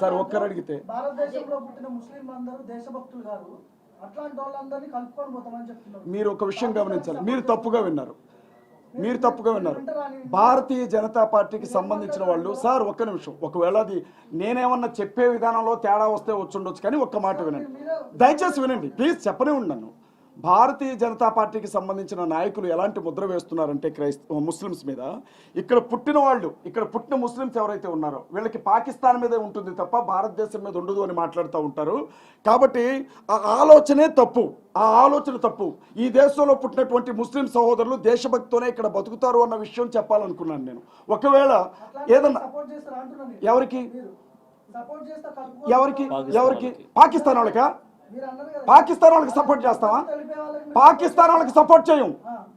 Sir ఒక్కరు అడిగితే భారతదేశంలో పుట్టిన ముస్లింలు అందరూ దేశభక్తులు కాదు, అట్లాంటి వాళ్ళందరినీ కలుపుకొని పోతామని చెప్తున్నారు. మీరు ఒక విషయం గమనించాలి, మీరు తప్పుగా విన్నారు. భారతీయ జనతా పార్టీకి సంబంధించిన వాళ్ళు సార్ ఒక్క నిమిషం, ఒకవేళ అది నేనేమన్నా చెప్పే విధానంలో తేడా వస్తే వచ్చుండొచ్చు, కానీ ఒక్క మాట వినండి, దయచేసి వినండి ప్లీజ్, చెప్పనే ఉన్నాను. భారతీయ జనతా పార్టీకి సంబంధించిన నాయకులు ఎలాంటి ముద్ర వేస్తున్నారంటే ముస్లిమ్స్ మీద, ఇక్కడ పుట్టిన వాళ్ళు, ఇక్కడ పుట్టిన ముస్లిమ్స్ ఎవరైతే ఉన్నారో వీళ్ళకి పాకిస్తాన్ మీదే ఉంటుంది తప్ప భారతదేశం మీద ఉండదు అని మాట్లాడుతూ ఉంటారు. కాబట్టి ఆ ఆలోచనే తప్పు, ఆ ఆలోచన తప్పు. ఈ దేశంలో పుట్టినటువంటి ముస్లిం సహోదరులు దేశభక్తితోనే ఇక్కడ బతుకుతారు అన్న విషయం చెప్పాలనుకున్నాను నేను. ఒకవేళ ఏదన్నా ఎవరికి ఎవరికి ఎవరికి పాకిస్తాన్ వాళ్ళకా, పాకిస్తాన్ వాళ్ళకి సపోర్ట్ చేస్తావా? పాకిస్తాన్ వాళ్ళకి సపోర్ట్ చేయం.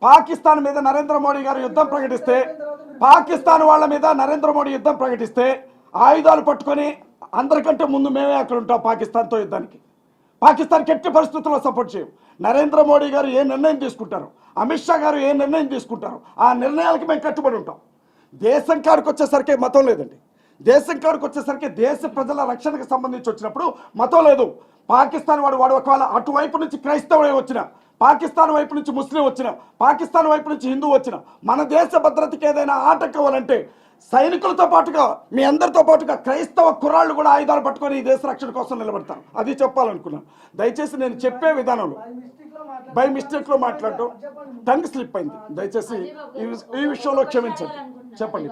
పాకిస్తాన్ మీద నరేంద్ర మోడీ గారు యుద్ధం ప్రకటిస్తే, పాకిస్తాన్ వాళ్ళ మీద నరేంద్ర మోడీ యుద్ధం ప్రకటిస్తే ఆయుధాలు పట్టుకొని అందరికంటే ముందు మేమే అక్కడ ఉంటాం పాకిస్తాన్తో యుద్ధానికి. పాకిస్తాన్కి ఎట్టి పరిస్థితుల్లో సపోర్ట్ చేయం. నరేంద్ర మోడీ గారు ఏ నిర్ణయం తీసుకుంటారు, అమిత్ షా గారు ఏ నిర్ణయం తీసుకుంటారు, ఆ నిర్ణయాలకి మేము కట్టుబడి ఉంటాం. దేశం కాడికి వచ్చేసరికి మతం లేదండి. దేశం కాడికి వచ్చేసరికి దేశ ప్రజల రక్షణకు సంబంధించి వచ్చినప్పుడు మతం లేదు. పాకిస్తాన్ వాడు ఒకవేళ అటువైపు నుంచి క్రైస్తవుడే వచ్చిన, పాకిస్తాన్ వైపు నుంచి ముస్లిం వచ్చిన, పాకిస్తాన్ వైపు నుంచి హిందూ వచ్చిన, మన దేశ భద్రతకి ఏదైనా ఆటంకవాలంటే సైనికులతో పాటుగా మీ అందరితో పాటుగా క్రైస్తవ కుర్రాళ్ళు కూడా ఆయుధాలు పట్టుకొని ఈ దేశ రక్షణ కోసం నిలబడతారు. అది చెప్పాలనుకున్నాను. దయచేసి నేను చెప్పే విధానంలో బై మిస్టేక్లో మాట్లాడటం టంగ్ స్లిప్ అయింది. దయచేసి ఈ విషయంలో క్షమించండి. చెప్పండి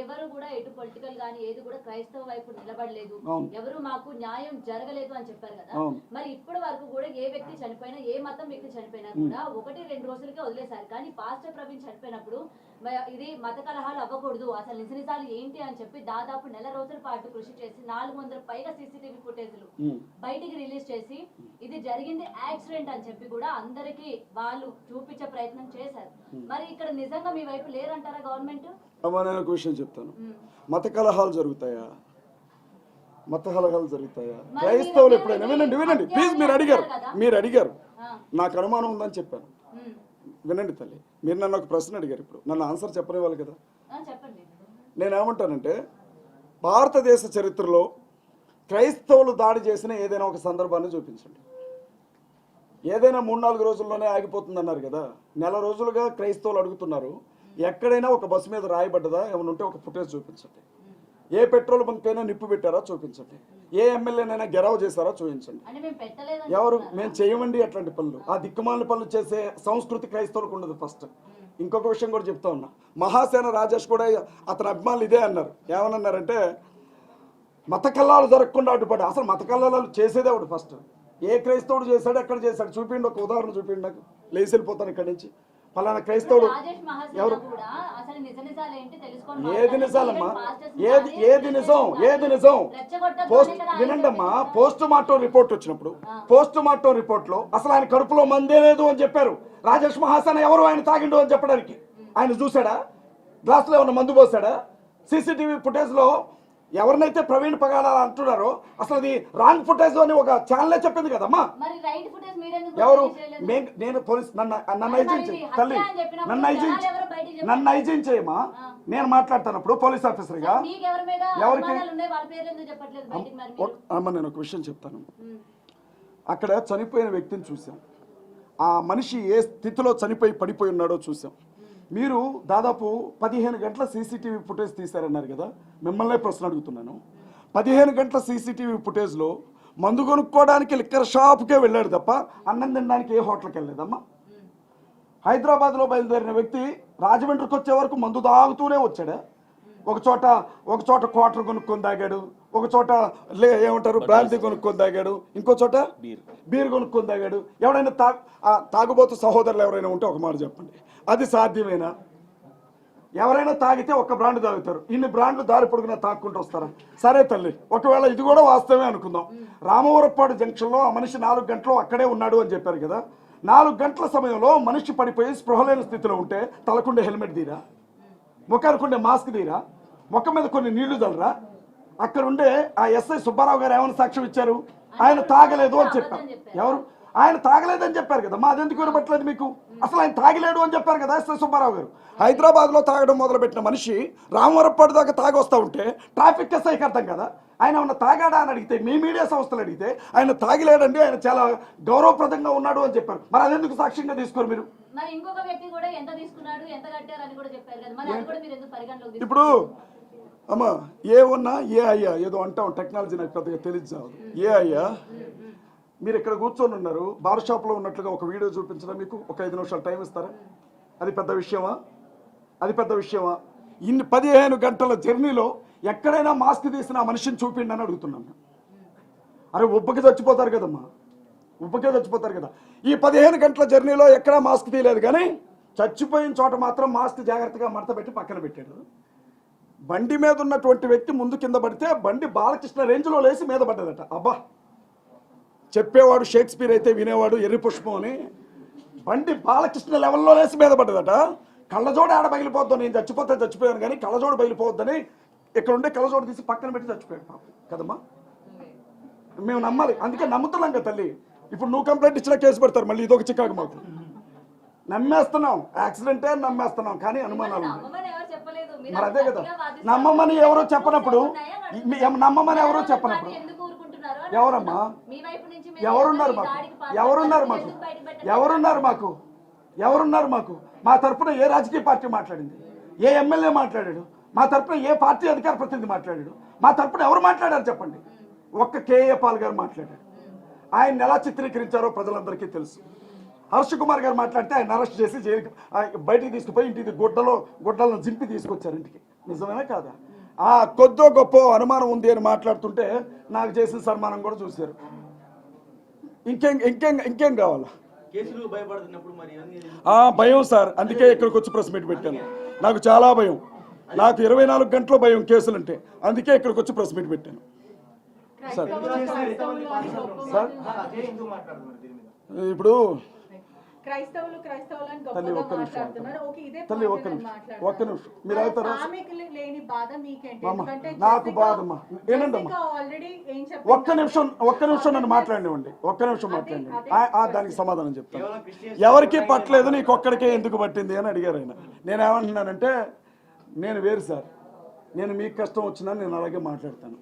ఎవరు కూడా ఎటు పొలిటికల్ గానీ ఏది కూడా క్రైస్తవ వైపు నిలబడలేదు, ఎవరు మాకు న్యాయం జరగలేదు అని చెప్పారు కదా. మరి ఇప్పటి వరకు కూడా ఏ వ్యక్తి చనిపోయినా, ఏ మతం వ్యక్తి చనిపోయినా కూడా 1-2 రోజులకే వదిలేశారు. కానీ పాస్టర్ ప్రవీణ్ చనిపోయినప్పుడు ఇది మత కలహాలు అవ్వకూడదు, అసలు నిజాలు ఏంటి అని చెప్పి దాదాపు 1 నెల రోజుల పాటు కృషి చేసి 400 పైగా సీసీటీవీ ఫుటేజ్లు బయటికి రిలీజ్ చేసి ఇది జరిగింది యాక్సిడెంట్ అని చెప్పి కూడా అందరికి వాళ్ళు చూపించే ప్రయత్నం చేశారు. మరి ఇక్కడ నిజంగా మీ వైపు లేరంటారా గవర్నమెంట్? నేను ఒక విషయం చెప్తాను. మత కలహాలు జరుగుతాయా? మత కలహాలు జరుగుతాయా? క్రైస్తవులు ఎప్పుడైనా వినండి ప్లీజ్, మీరు అడిగారు నాకు అనుమానం ఉందని చెప్పాను. వినండి తల్లి, మీరు నన్ను ఒక ప్రశ్న అడిగారు, ఇప్పుడు నన్ను ఆన్సర్ చెప్పనివ్వాలి కదా. నేనేమంటానంటే భారతదేశ చరిత్రలో క్రైస్తవులు దాడి చేసిన ఏదైనా ఒక సందర్భాన్ని చూపించండి. ఏదైనా 3-4 రోజుల్లోనే ఆగిపోతుంది అన్నారు కదా. 1 నెల రోజులుగా క్రైస్తవులు అడుగుతున్నారు, ఎక్కడైనా ఒక బస్సు మీద రాయబడ్డదా ఏమైనా ఉంటే ఒక ఫుటేజ్ చూపించండి. ఏ పెట్రోల్ బంక్ అయినా నిప్పు పెట్టారా చూపించండి. ఏ ఎమ్మెల్యేనైనా గెరవ చేశారా చూపించండి. ఎవరు? మేము చేయమండి అట్లాంటి పనులు. ఆ దిక్కుమాలిన పనులు చేసే సంస్కృతి క్రైస్తవులకు ఉండదు. ఫస్ట్ ఇంకొక విషయం కూడా చెప్తా ఉన్నా, మహాసేన రాజేష్ కూడా అతని అభిమానులు ఇదే అన్నారు. ఏమన్నారంటే మత కల్లాలు జరగకుండా అడ్డుపడ్డా. అసలు మత కల్లాలు చేసేదే ఒకటి. ఫస్ట్ ఏ క్రైస్తవుడు చేశాడు, ఎక్కడ చేశాడు చూపిండి, ఒక ఉదాహరణ చూపిండి నాకు. లేచి వెళ్ళిపోతాను ఇక్కడి నుంచి. ఫలానా క్రైస్తవుడు ఎవరు? ఏది నిజాలమ్మా? ఏది నిజం? వినండమ్మా, పోస్ట్ మార్టం రిపోర్ట్ వచ్చినప్పుడు పోస్ట్ మార్టం రిపోర్ట్ లో అసలు ఆయన కడుపులో మందే లేదు అని చెప్పారు. రాజేష్ మహాసేన ఎవరు ఆయన తాగిండు అని చెప్పడానికి? ఆయన చూసాడా? గ్లాసులో ఏమన్నా మందు పోసాడా? సీసీటీవీ ఫుటేజ్ లో ఎవరినైతే ప్రవీణ్ పగాల అంటున్నారో అసలు అది రాంగ్ ఫుటేజ్ అని ఒక ఛానలే చెప్పింది కదమ్మా. ఎవరు? నేను పోలీస్ నన్ను ఐజిన్ చేయమా? నేను మాట్లాడుతున్నప్పుడు పోలీస్ ఆఫీసర్ గా ఎవరికి అమ్మ నేను ఒక విషయం చెప్తాను. అక్కడ చనిపోయిన వ్యక్తిని చూసాం, ఆ మనిషి ఏ స్థితిలో చనిపోయి పడిపోయి ఉన్నాడో చూసాం. మీరు దాదాపు 15 గంటల సీసీటీవీ ఫుటేజ్ తీశారన్నారు కదా. మిమ్మల్నే ప్రశ్న అడుగుతున్నాను, 15 గంటల సీసీటీవీ ఫుటేజ్లో మందు కొనుక్కోవడానికి లిక్కర్ షాప్కే వెళ్ళాడు తప్ప అన్నం తినడానికి ఏ హోటల్కి వెళ్ళలేదమ్మా. హైదరాబాద్లో బయలుదేరిన వ్యక్తి రాజమండ్రికి వచ్చే వరకు మందు తాగుతూనే వచ్చాడా? ఒక చోట క్వార్టర్ కొనుక్కొని తాగాడు, ఒక చోట ఏమంటారు బ్రాంతి కొనుక్కొని తాగాడు, ఇంకో చోట బీర్ కొనుక్కొని తాగాడు. ఎవడైనా తాగుబోతు సహోదరులు ఎవరైనా ఉంటే ఒక మాట చెప్పండి, అది సాధ్యమేనా? ఎవరైనా తాగితే ఒక్క బ్రాండ్ తాగుతారు, ఇన్ని బ్రాండ్లు దారి పొడుగునా తాక్కుంటూ వస్తారా? సరే తల్లి, ఒకవేళ ఇది కూడా వాస్తవమే అనుకుందాం. రామవరపాడు జంక్షన్లో ఆ మనిషి 4 గంటలు అక్కడే ఉన్నాడు అని చెప్పారు కదా. 4 గంటల సమయంలో మనిషి పడిపోయి స్పృహలేని స్థితిలో ఉంటే తలకుండే హెల్మెట్ తీరా, ముఖానికుండే మాస్క్ తీరా, ముఖం మీద కొన్ని నీళ్లు చల్లరా? అక్కడ ఉండే ఆ ఎస్ఐ సుబ్బారావు గారు ఏమైనా సాక్ష్యం ఇచ్చారు? ఆయన తాగలేదు అని చెప్పారు. ఎవరు? ఆయన తాగలేదని చెప్పారు కదా, మా అదెందుకు వినపట్లేదు మీకు? అసలు ఆయన తాగలేడు అని చెప్పారు కదా ఎస్ సుబ్బారావు గారు. హైదరాబాద్లో తాగడం మొదలుపెట్టిన మనిషి రామవరపాడు దాకా తాగొస్తా ఉంటే ట్రాఫిక్ ఎస్ఐకి అర్థం కదా ఆయన ఏమన్నా తాగాడా అని అడిగితే, మీ మీడియా సంస్థలు అడిగితే ఆయన తాగిలేడండి, ఆయన చాలా గౌరవప్రదంగా ఉన్నాడు అని చెప్పారు. మరి అదెందుకు సాక్ష్యంగా తీసుకోరు మీరు? మరి ఇంకొక వ్యక్తి కూడా ఎంత తీసుకున్నాడు, ఎంత కట్టారు అని కూడా చెప్పారు కదా, మరి అది కూడా మీరు ఎందుకు పరిగణలోకి తీసుకున్నారు? ఇప్పుడు అమ్మా ఏ ఉన్నా ఏ అయ్యా ఏదో అంటాం, టెక్నాలజీ నాకు పెద్దగా తెలియదు. ఏ అయ్యా మీరు ఇక్కడ కూర్చొని ఉన్నారు, బార్ షాప్లో ఉన్నట్లుగా ఒక వీడియో చూపించడం మీకు ఒక 5 నిమిషాలు టైం ఇస్తారా? అది పెద్ద విషయమా? అది పెద్ద విషయమా? ఇన్ని 15 గంటల జర్నీలో ఎక్కడైనా మాస్క్ తీసిన ఆ మనిషిని చూపిండి అని అడుగుతున్నాను. అరే ఉబ్బకి చచ్చిపోతారు కదమ్మా, ఉబ్బకే చచ్చిపోతారు కదా. ఈ 15 గంటల జర్నీలో ఎక్కడా మాస్క్ తీయలేదు, కానీ చచ్చిపోయిన చోట మాత్రం మాస్క్ జాగ్రత్తగా మడత పెట్టి పక్కన పెట్టాడు. బండి మీద ఉన్నటువంటి వ్యక్తి ముందు కింద పడితే బండి బాలకృష్ణ రేంజ్లో లేచి మీద పడ్డదట. అబ్బా, చెప్పేవాడు షేక్స్పియర్ అయితే వినేవాడు ఎర్రి పుష్పం అని. బండి బాలకృష్ణ లెవెల్లో లేచి మీద పడ్డదట. కళ్ళజోడు ఆడ బగిలిపోద్దు, నేను చచ్చిపోతే చచ్చిపోయాను కానీ కళ్ళజోడు బగిలిపోవద్దని ఇక్కడ ఉండే కళ్ళజోడు తీసి పక్కన పెట్టి చచ్చిపోయాడు పాపం కదమ్మా. మేము నమ్మాలి, అందుకే నమ్ముతున్నాం కదా తల్లి. ఇప్పుడు నువ్వు కంప్లైంట్ ఇచ్చినా కేసు పెడతారు, మళ్ళీ ఇదొక చికాకు మాకు. నమ్మేస్తున్నాం, యాక్సిడెంటే నమ్మేస్తున్నాం, కానీ అనుమానాలు ఉన్నాయి. మరి అదే కదా, నమ్మమని ఎవరో చెప్పనప్పుడు, నమ్మమని ఎవరో చెప్పనప్పుడు ఎవరమ్మా ఎవరున్నారు మాకు? ఎవరున్నారు మాకు? ఎవరున్నారు మాకు? ఎవరున్నారు మాకు? మా తరపున ఏ రాజకీయ పార్టీ మాట్లాడింది? ఏ ఎమ్మెల్యే మాట్లాడాడు? మా తరపున ఏ పార్టీ అధికార ప్రతినిధి మాట్లాడాడు? మా తరపున ఎవరు మాట్లాడారు చెప్పండి? ఒక్క కేఏ పాల్ గారు మాట్లాడాడు. ఆయన ఎలా చిత్రీకరించారో ప్రజలందరికీ తెలుసు. హర్ష కుమార్ గారు మాట్లాడితే ఆయన అరెస్ట్ చేసి జైలుకి బయటికి తీసుకుపోయి ఇంటికి గుడ్డలను జింపి తీసుకొచ్చారు ఇంటికి. నిజమేనా కాదా? కొద్దో గొప్ప అనుమానం ఉంది అని మాట్లాడుతుంటే నాకు చేసిన సన్మానం కూడా చూశారు. ఇంకేం కావాలా? భయం సార్, అందుకే ఇక్కడికి వచ్చి ప్రెస్ మీట్ పెట్టాను. నాకు చాలా భయం, నాకు 24 గంటల భయం కేసులంటే, అందుకే ఇక్కడికి వచ్చి ప్రెస్ మీట్ పెట్టాను సార్. సార్ ఇప్పుడు తల్లి ఒక్క నిమిషం మీరు అవుతారా? నాకు బాధమ్మా, ఏనండమ్మా, ఒక్క నిమిషం నన్ను మాట్లాడినివ్వండి, ఒక్క నిమిషం మాట్లాడినండి. దానికి సమాధానం చెప్తాను. ఎవరికి పట్టలేదు, నీకు ఒక్కడికే ఎందుకు పట్టింది అని అడిగారు ఆయన. నేనేమంటున్నానంటే, నేను వేరు సార్, నేను మీకు కష్టం వచ్చినా నేను అలాగే మాట్లాడతాను.